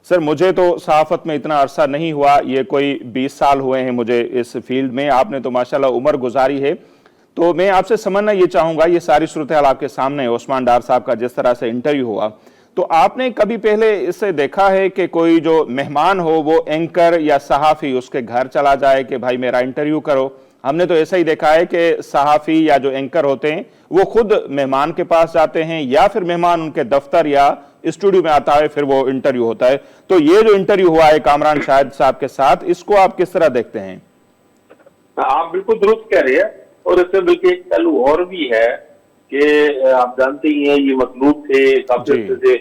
Sir मुझे तो सहाफत में इतना अरसा नहीं हुआ, ये कोई 20 साल हुए हैं मुझे इस फील्ड में। आपने तो माशाल्लाह उम्र गुजारी है। तो मैं आपसे समझना ये चाहूंगा, ये सारी सूरत हाल आपके सामने है, उस्मान डार साहब का जिस तरह से इंटरव्यू हुआ, तो आपने कभी पहले इससे देखा है कि कोई जो मेहमान हो वो एंकर या सहाफी उसके घर चला जाए कि भाई मेरा इंटरव्यू करो? हमने तो ऐसा ही देखा है कि सहाफी या जो एंकर होते हैं वो खुद मेहमान के पास जाते हैं या फिर मेहमान उनके दफ्तर या स्टूडियो में आता है, फिर वो इंटरव्यू होता है। तो ये जो इंटरव्यू हुआ है कामरान शाहिद साहब के साथ, इसको आप किस तरह देखते हैं? आप बिल्कुल दुरुस्त कह रहे हैं। और इसमें बल्कि एक पहलू और भी है कि आप जानते ही हैं ये मतलूब थे काफी अर्से से,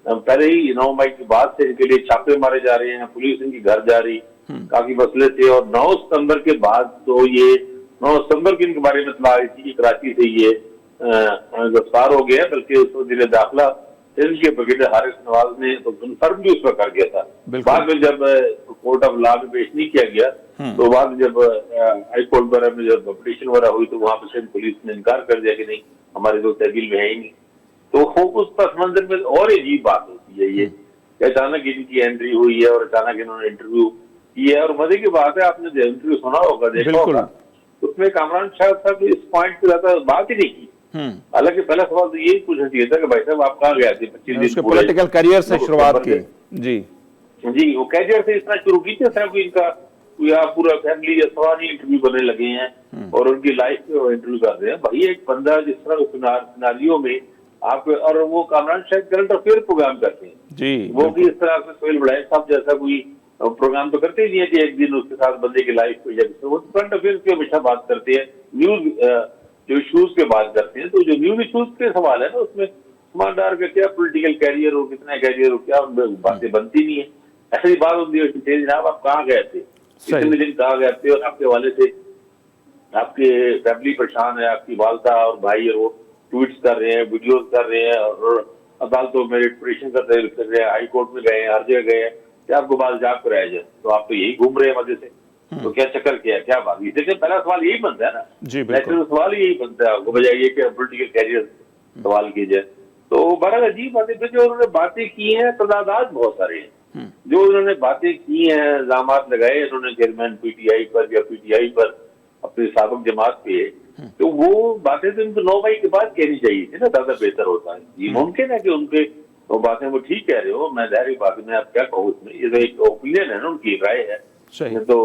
पहले ही 9 मई की बात से इनके लिए छापे मारे जा रहे हैं, पुलिस इनकी घर जा रही, काफी मसले थे। और 9 सितंबर के बाद तो ये 9 सितंबर की इनके बारे में इत्तला आई थी कि कराची से ये गिरफ्तार हो गया, बल्कि उस वज़ीर दाखिला इनके ब्रिगेडियर हारिस नवाज ने तो कन्फर्म भी उस पर कर गया था। बाद में जब कोर्ट ऑफ लॉ में पेश नहीं किया गया तो बाद में जब हाई कोर्ट वगैरह में जब पिटीशन वगैरह हुई तो वहां पर पुलिस ने इनकार कर दिया कि नहीं हमारे तो तहवील में है ही नहीं। तो उस पस मंजर में और अजीब बात होती है ये कि अचानक इनकी एंट्री हुई है और अचानक इन्होंने इंटरव्यू किया है। और मजे की बात है, आपने जो इंटरव्यू सुना होगा, देखा होगा, उसमें कामरान शाहिद साहब इस पॉइंट पे ज्यादा बात ही नहीं की। हालांकि पहला सवाल तो यही पूछना चाहिए था कि भाई साहब आप कहाँ गए थे 25 दिन पॉलिटिकल करियर से शुरुआत की। जी वो कैरियर से इस तरह शुरू की थी साहब, इनका पूरा फैमिली या सवाल इंटरव्यू बनने लगे हैं और उनकी लाइफ में इंटरव्यू कर रहे हैं। भाई एक बंदा जिस तरह सिनारियों में आप, और वो कामरान शायद करंट अफेयर प्रोग्राम करते हैं जी, वो भी इस तरह से सोहेल बड़ाई साहब जैसा कोई प्रोग्राम तो करते ही नहीं है कि एक दिन उसके साथ बंदे की लाइफ को, जब वो करंट अफेयर की हमेशा बात करते हैं, न्यूज जो इशूज के बात करते हैं। तो जो न्यूज इशूज के सवाल है ना उसमें उस्मान डार का क्या पॉलिटिकल कैरियर हो, कितना कैरियर हो, क्या उनमें बातें बनती नहीं है। ऐसी बात होती है जनाब आप कहाँ गए थे, कितने दिन कहाँ गए थे, और आपके वाले से आपके फैमिली परेशान है, आपकी वालदा और भाई है वो ट्वीट्स कर रहे हैं, वीडियोस कर रहे हैं और अदालतों में रिपोर्टेशन कर रहे हैं, हाई कोर्ट में गए हैं, हर जगह गए हैं कि आपको बात जाग कराया जाए, तो आप तो यही घूम रहे हैं मजे से। तो क्या चक्कर क्या है, क्या बात? देखिए पहला सवाल यही बनता है ना जी, नेचुरल सवाल यही बनता है आपको, बजाय ये कि पॉलिटिकल कैरियर सवाल कीजिए। तो बड़ा अजीब बात है, जो उन्होंने बातें की हैं तदाद बहुत सारे हैं जो उन्होंने बातें की हैं, इल्जामात लगाए उन्होंने चेयरमैन पीटीआई पर या पीटीआई पर अपनी साबिक जमात पे, तो वो बातें तो उनको 9 मई के बाद कहनी चाहिए थी ना, ज्यादा बेहतर होता है। ये मुमकिन है कि उनके वो बातें वो ठीक कह रहे हो, मैं जाहिर बात में आप क्या कहूँ उसमें, ये तो एक ओपिनियन है ना, उनकी राय है। तो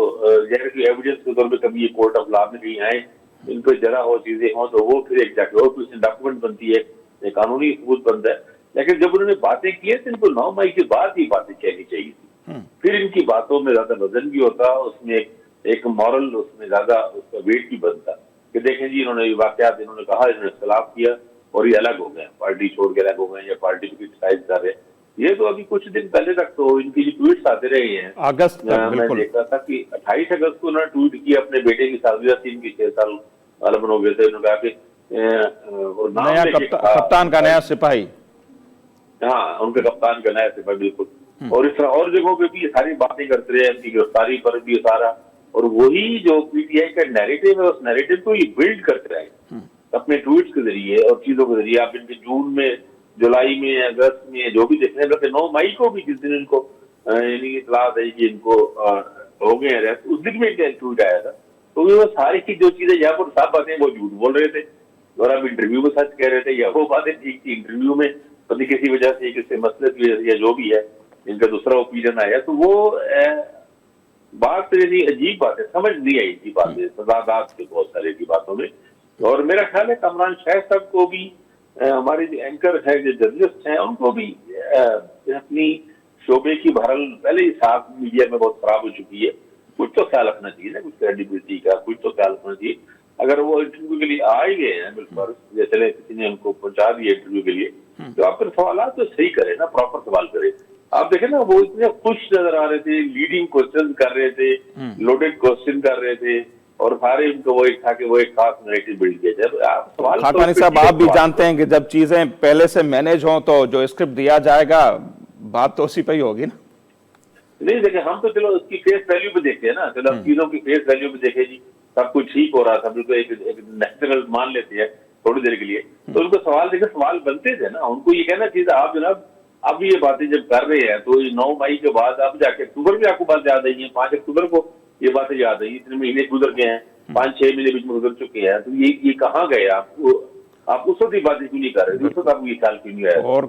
जैसे कि एविडेंस के तौर पर कभी ये कोर्ट ऑफ लॉ में नहीं आए, इन पर जरा हो चीजें हो तो वो फिर एक जाके और कुछ डॉक्यूमेंट बनती है, एक कानूनी सबूत बनता है। लेकिन जब उन्होंने बातें की है तो इनको 9 मई के बाद ही बातें कहनी चाहिए थी, फिर इनकी बातों में ज्यादा वजन भी होता, उसमें एक मॉरल उसमें ज्यादा उसका वेट भी बनता कि देखें जी इन्होंने वाकयात इन्होंने कहा, इन्होंने इख्तिलाफ किया और ये अलग हो गए, पार्टी छोड़ के अलग हो गए या पार्टी की क्रिटिसाइज कर रहे हैं। ये तो अभी कुछ दिन पहले तक तो इनकी जो ट्वीट्स आते रहे हैं अगस्त मैं देखा था कि 28 अगस्त को उन्होंने ट्वीट किया, अपने बेटे की सालगिरह थी, इनकी 6 साल आलमन हो गए थे, उन्होंने कहा कि नया कप्तान का नया सिपाही, हाँ उनके कप्तान का नया सिपाही, बिल्कुल। और इस तरह और जगहों पे भी ये सारी बातें करते रहे, इनकी गिरफ्तारी पर भी सारा, और वही जो पीटीआई का नैरेटिव है उस नैरेटिव को ये बिल्ड करते रहे अपने ट्वीट्स के जरिए और चीजों के जरिए। आप इनके जून में, जुलाई में, अगस्त में जो भी देखने लगे, 9 मई को भी जिस दिन इनको इतला आई कि इनको हो गए अरेस्ट, उस दिन में इनका ट्वीट आया था। तो वो सारी की जो चीजें यहाँ पर साफ बातें वो झूठ बोल रहे थे और अब इंटरव्यू में सच कह रहे थे, या वो बातें ठीक थी, इंटरव्यू में पता किसी वजह से किसी मसले की वजह से या जो भी है इनका दूसरा ओपिनियन आया, तो वो बात यानी अजीब बात है, समझ नहीं आई थी बातें तजादात के बहुत सारे की बातों में। और मेरा ख्याल है कामरान शाहिद साहब को भी, हमारे जो एंकर है, जो जर्नलिस्ट हैं, उनको भी अपनी शोबे की भरल पहले ही साफ मीडिया में बहुत खराब हो चुकी है, कुछ तो ख्याल रखना चाहिए ना, कुछ क्रेडिबिलिटी का कुछ तो ख्याल रखना चाहिए। अगर वो इंटरव्यू के लिए आ ही गए हैं बिल्कुल, जैसे किसी ने उनको पहुंचा दिया इंटरव्यू के लिए, तो आप फिर सवाल तो सही करें ना, प्रॉपर सवाल करें। आप देखें ना वो इतने खुश नजर आ रहे थे, लीडिंग क्वेश्चन कर रहे थे, लोडेड क्वेश्चन कर रहे थे, और सारे इनको वो एक था कि वो एक खास नैरेटिव बिल्ड किया जाए। आप सवाल खाकानी साहब आप भी जानते हैं कि जब चीजें पहले से मैनेज हों तो जो स्क्रिप्ट दिया जाएगा बात तो उसी पे ही होगी ना। नहीं देखिए, हम तो चलो उसकी फेस वैल्यू पे देखते हैं ना, चलो चीजों की फेस वैल्यू पे देखे जी, सब कुछ ठीक हो रहा था, बिल्कुल एक नेचुरल मान लेते हैं थोड़ी देर के लिए, तो उनको सवाल देखे, सवाल बनते थे ना, उनको ये कहना चाहिए आप जनाब अब ये बातें जब कर रहे हैं तो ये 9 मई के बाद अब जाके अक्टूबर भी आपको बात याद आई है, 5 अक्टूबर को ये बातें याद आई, इतने महीने गुजर गए हैं, 5-6 महीने बीच में गुजर चुके हैं, तो ये कहाँ गए आप उस वक्त ये बातें क्यों नहीं कर रहे थे, उस वक्त आपको ये ख्याल क्यों नहीं आया? और